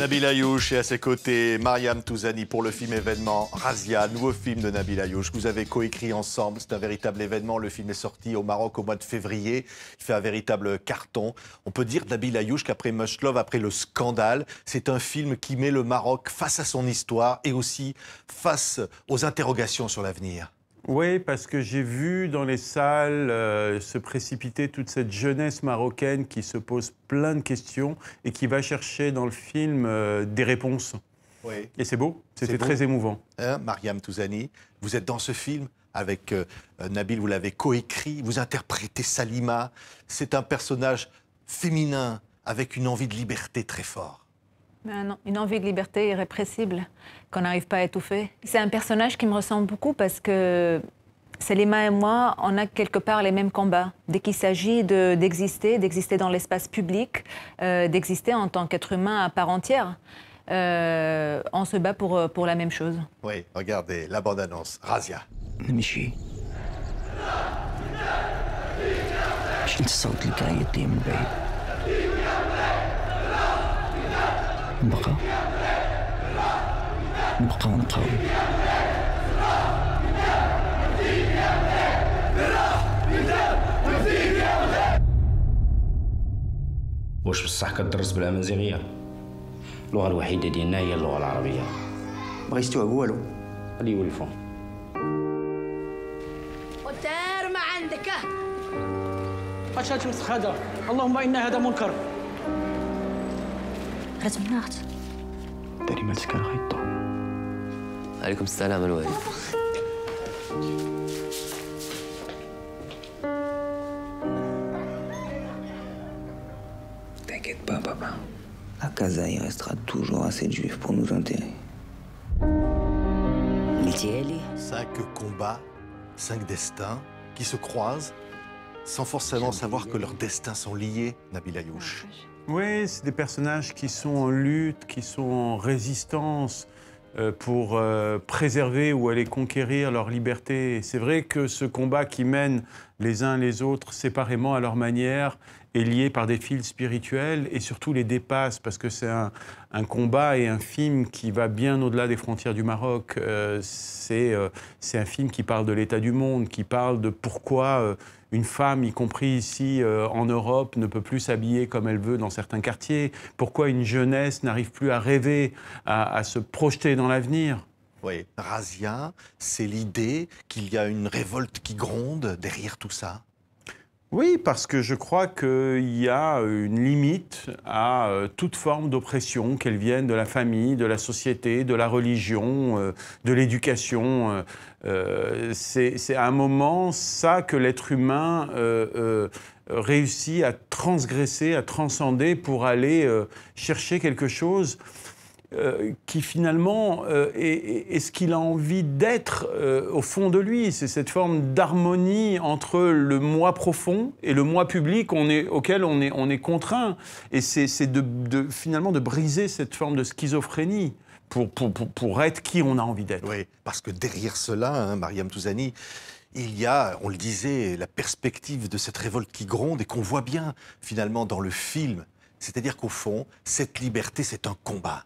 Nabil Ayouch et à ses côtés Mariam Touzani pour le film événement Razia, nouveau film de Nabil Ayouch que vous avez coécrit ensemble. C'est un véritable événement. Le film est sorti au Maroc au mois de février. Il fait un véritable carton. On peut dire Nabil Ayouch qu'après Much Love, après le scandale, c'est un film qui met le Maroc face à son histoire et aussi face aux interrogations sur l'avenir. Oui, parce que j'ai vu dans les salles se précipiter toute cette jeunesse marocaine qui se pose plein de questions et qui va chercher dans le film des réponses. Oui. Et c'est beau, c'était très émouvant. Hein, Mariam Touzani, vous êtes dans ce film avec Nabil, vous l'avez coécrit, vous interprétez Salima. C'est un personnage féminin avec une envie de liberté très forte. Non, une envie de liberté irrépressible qu'on n'arrive pas à étouffer. C'est un personnage qui me ressemble beaucoup parce que Salima et moi, on a quelque part les mêmes combats. Dès qu'il s'agit d'exister dans l'espace public, d'exister en tant qu'être humain à part entière, on se bat pour la même chose. Oui, regardez la bande-annonce, Razia. نمشي باش نتصوت لك عيطتي من بعيد نبقى ونقاوم واش بصح كدرس بالامازيغيه؟ اللغه الوحيده ديالنا هي اللغه العربيه. بغيتي توعب والو اللي يولفوا ودار ما عندك اش هتمسخ هذا؟ اللهم ان هذا منكر. رتمناخت داري مالك كان غيطو. عليكم السلام الوالد. T'inquiète pas, papa. À Casa, il restera toujours assez de juifs pour nous enterrer. Cinq combats, 5 destins qui se croisent sans forcément savoir que leurs destins sont liés, Nabil Ayouch. Oui, c'est des personnages qui sont en lutte, qui sont en résistance pour préserver ou aller conquérir leur liberté. C'est vrai que ce combat qui mène les uns les autres séparément à leur manière est lié par des fils spirituels et surtout les dépasse parce que c'est un combat et un film qui va bien au-delà des frontières du Maroc. C'est un film qui parle de l'état du monde, qui parle de pourquoi une femme, y compris ici en Europe, ne peut plus s'habiller comme elle veut dans certains quartiers, pourquoi une jeunesse n'arrive plus à rêver, à se projeter dans l'avenir. Oui, Razia, c'est l'idée qu'il y a une révolte qui gronde derrière tout ça. Oui, parce que je crois qu'il y a une limite à toute forme d'oppression, qu'elle vienne de la famille, de la société, de la religion, de l'éducation. C'est à un moment ça que l'être humain réussit à transgresser, à transcender pour aller chercher quelque chose qui finalement est ce qu'il a envie d'être au fond de lui. C'est cette forme d'harmonie entre le moi profond et le moi public auquel on est contraint. Et c'est finalement de briser cette forme de schizophrénie pour être qui on a envie d'être. Oui, parce que derrière cela, hein, Mariam Touzani, il y a, on le disait, la perspective de cette révolte qui gronde et qu'on voit bien finalement dans le film. C'est-à-dire qu'au fond, cette liberté, c'est un combat.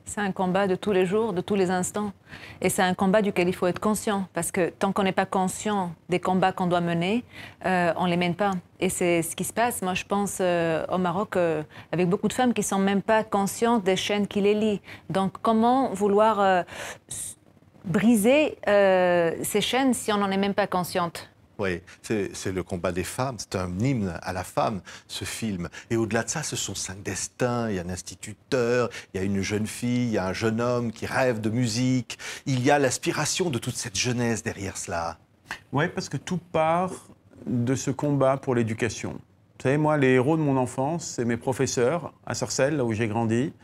C'est un combat de tous les jours, de tous les instants. Et c'est un combat duquel il faut être conscient. Parce que tant qu'on n'est pas conscient des combats qu'on doit mener, on ne les mène pas. Et c'est ce qui se passe, moi je pense, au Maroc, avec beaucoup de femmes qui ne sont même pas conscientes des chaînes qui les lient. Donc comment vouloir briser ces chaînes si on n'en est même pas consciente ? Oui, c'est le combat des femmes, c'est un hymne à la femme, ce film. Et au-delà de ça, ce sont 5 destins, il y a un instituteur, il y a une jeune fille, il y a un jeune homme qui rêve de musique. Il y a l'aspiration de toute cette jeunesse derrière cela. Oui, parce que tout part de ce combat pour l'éducation. Vous savez, moi, les héros de mon enfance, c'est mes professeurs à Sarcelles, là où j'ai grandi,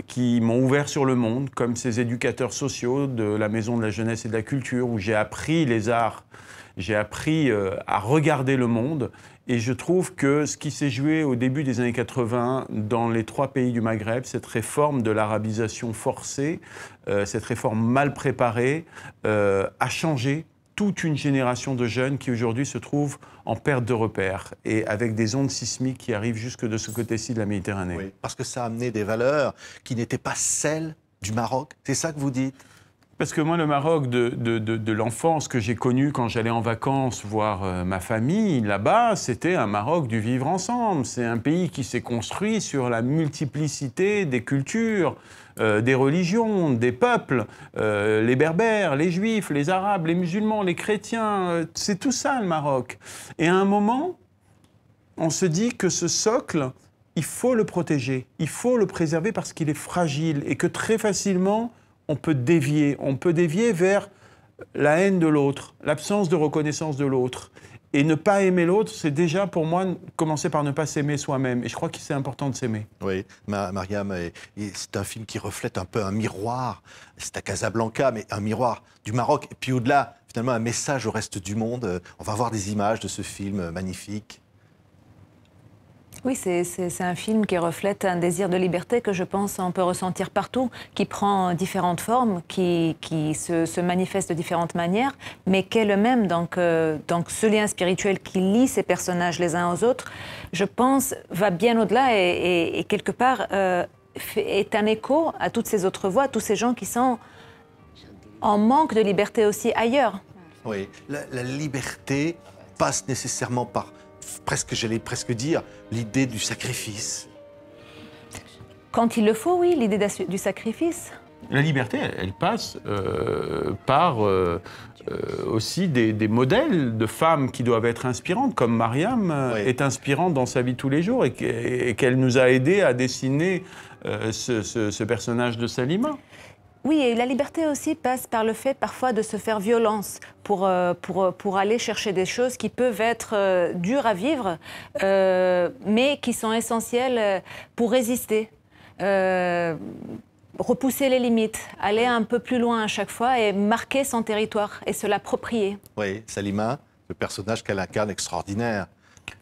qui m'ont ouvert sur le monde, comme ces éducateurs sociaux de la Maison de la Jeunesse et de la Culture, où j'ai appris les arts. J'ai appris à regarder le monde et je trouve que ce qui s'est joué au début des années 80 dans les 3 pays du Maghreb, cette réforme de l'arabisation forcée, cette réforme mal préparée, a changé toute une génération de jeunes qui aujourd'hui se trouvent en perte de repères et avec des ondes sismiques qui arrivent jusque de ce côté-ci de la Méditerranée. Oui, parce que ça a amené des valeurs qui n'étaient pas celles du Maroc. C'est ça que vous dites? Parce que moi, le Maroc de l'enfance que j'ai connu quand j'allais en vacances voir ma famille, là-bas, c'était un Maroc du vivre ensemble. C'est un pays qui s'est construit sur la multiplicité des cultures, des religions, des peuples, les Berbères, les Juifs, les Arabes, les musulmans, les chrétiens. C'est tout ça, le Maroc. Et à un moment, on se dit que ce socle, il faut le protéger, il faut le préserver parce qu'il est fragile et que très facilement, on peut dévier vers la haine de l'autre, l'absence de reconnaissance de l'autre. Et ne pas aimer l'autre, c'est déjà pour moi commencer par ne pas s'aimer soi-même. Et je crois que c'est important de s'aimer. Oui, Mariam, c'est un film qui reflète un peu un miroir. C'est à Casablanca, mais un miroir du Maroc. Et puis au-delà, finalement, un message au reste du monde. On va voir des images de ce film magnifique. Oui, c'est un film qui reflète un désir de liberté que je pense on peut ressentir partout, qui prend différentes formes, qui se manifeste de différentes manières, mais qui est le même. Donc ce lien spirituel qui lie ces personnages les uns aux autres, je pense, va bien au-delà et quelque part est un écho à toutes ces autres voix, tous ces gens qui sont en manque de liberté aussi ailleurs. Oui, la liberté passe nécessairement par... j'allais presque dire, l'idée du sacrifice. Quand il le faut, oui, l'idée du sacrifice. La liberté, elle passe par aussi des modèles de femmes qui doivent être inspirantes, comme Mariam est inspirante dans sa vie de tous les jours et qu'elle nous a aidés à dessiner ce personnage de Salima. Oui, et la liberté aussi passe par le fait parfois de se faire violence pour aller chercher des choses qui peuvent être dures à vivre, mais qui sont essentielles pour résister. Repousser les limites, aller un peu plus loin à chaque fois et marquer son territoire et se l'approprier. Oui, Salima, le personnage qu'elle incarne extraordinaire.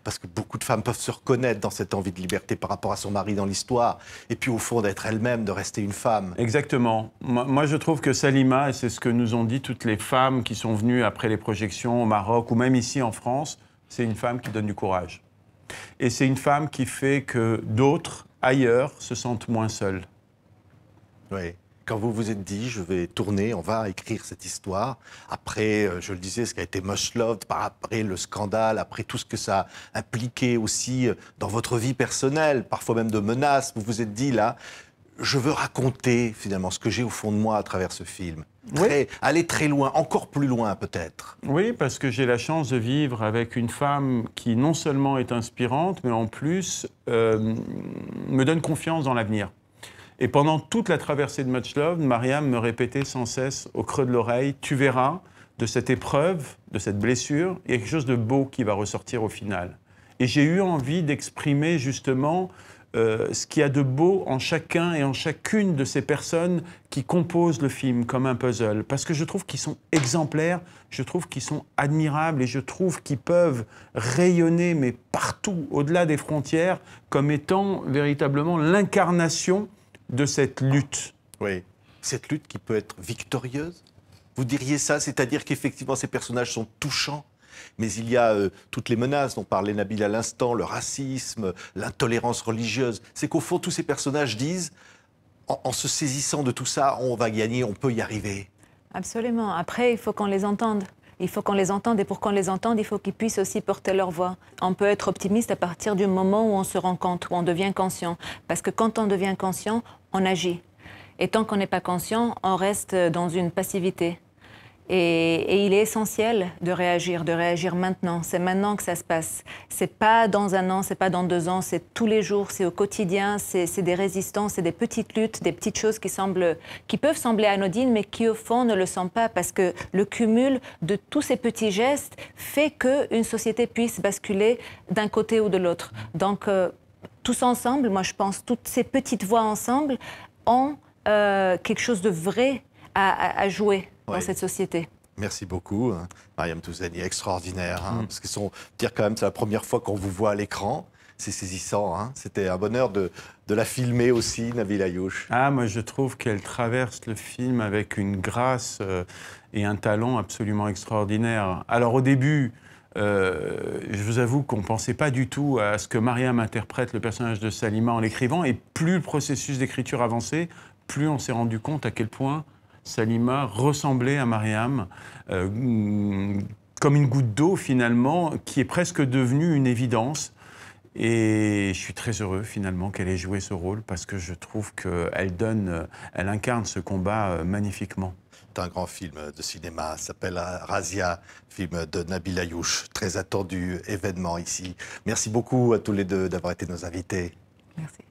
Parce que beaucoup de femmes peuvent se reconnaître dans cette envie de liberté par rapport à son mari dans l'histoire, et puis au fond d'être elle-même, de rester une femme. Exactement. Moi je trouve que Salima, et c'est ce que nous ont dit toutes les femmes qui sont venues après les projections au Maroc, ou même ici en France, c'est une femme qui donne du courage. Et c'est une femme qui fait que d'autres, ailleurs, se sentent moins seuls. Oui. Quand vous vous êtes dit, je vais tourner, on va écrire cette histoire, après, je le disais, ce qui a été Much Loved, après le scandale, après tout ce que ça a impliqué aussi dans votre vie personnelle, parfois même de menaces, vous vous êtes dit, là, je veux raconter finalement ce que j'ai au fond de moi à travers ce film. Aller très loin, encore plus loin peut-être. Oui, parce que j'ai la chance de vivre avec une femme qui non seulement est inspirante, mais en plus me donne confiance dans l'avenir. Et pendant toute la traversée de Much Love, Mariam me répétait sans cesse au creux de l'oreille, tu verras, de cette épreuve, de cette blessure, il y a quelque chose de beau qui va ressortir au final. Et j'ai eu envie d'exprimer justement ce qu'il y a de beau en chacun et en chacune de ces personnes qui composent le film comme un puzzle. Parce que je trouve qu'ils sont exemplaires, je trouve qu'ils sont admirables et je trouve qu'ils peuvent rayonner, mais partout, au-delà des frontières, comme étant véritablement l'incarnation de cette lutte. Oui, cette lutte qui peut être victorieuse. Vous diriez ça, c'est-à-dire qu'effectivement ces personnages sont touchants, mais il y a toutes les menaces dont parlait Nabil à l'instant, le racisme, l'intolérance religieuse. C'est qu'au fond, tous ces personnages disent, en se saisissant de tout ça, on va gagner, on peut y arriver. Absolument. Après, il faut qu'on les entende. Il faut qu'on les entende et pour qu'on les entende, il faut qu'ils puissent aussi porter leur voix. On peut être optimiste à partir du moment où on se rend compte, où on devient conscient. Parce que quand on devient conscient, on agit. Et tant qu'on n'est pas conscient, on reste dans une passivité. Et il est essentiel de réagir maintenant. C'est maintenant que ça se passe. C'est pas dans un an, c'est pas dans 2 ans, c'est tous les jours, c'est au quotidien, c'est des résistances, c'est des petites luttes, des petites choses qui peuvent sembler anodines, mais qui au fond ne le sont pas, parce que le cumul de tous ces petits gestes fait qu'une société puisse basculer d'un côté ou de l'autre. Donc, tous ensemble, moi je pense, toutes ces petites voix ensemble ont quelque chose de vrai à jouer dans cette société. Merci beaucoup, Mariam Touzani, extraordinaire. Parce qu'ils sont, dire quand même, c'est la première fois qu'on vous voit à l'écran. C'est saisissant, hein. C'était un bonheur de la filmer aussi, Nabila Ayouch. Ah, moi je trouve qu'elle traverse le film avec une grâce et un talent absolument extraordinaire. Alors au début, je vous avoue qu'on ne pensait pas du tout à ce que Mariam interprète le personnage de Salima en l'écrivant, et plus le processus d'écriture avançait, plus on s'est rendu compte à quel point Salima ressemblait à Mariam, comme une goutte d'eau finalement, qui est presque devenue une évidence. Et je suis très heureux finalement qu'elle ait joué ce rôle, parce que je trouve qu'elle incarne ce combat magnifiquement. C'est un grand film de cinéma, s'appelle Razia, film de Nabila Ayouch, très attendu événement ici. Merci beaucoup à tous les deux d'avoir été nos invités. Merci.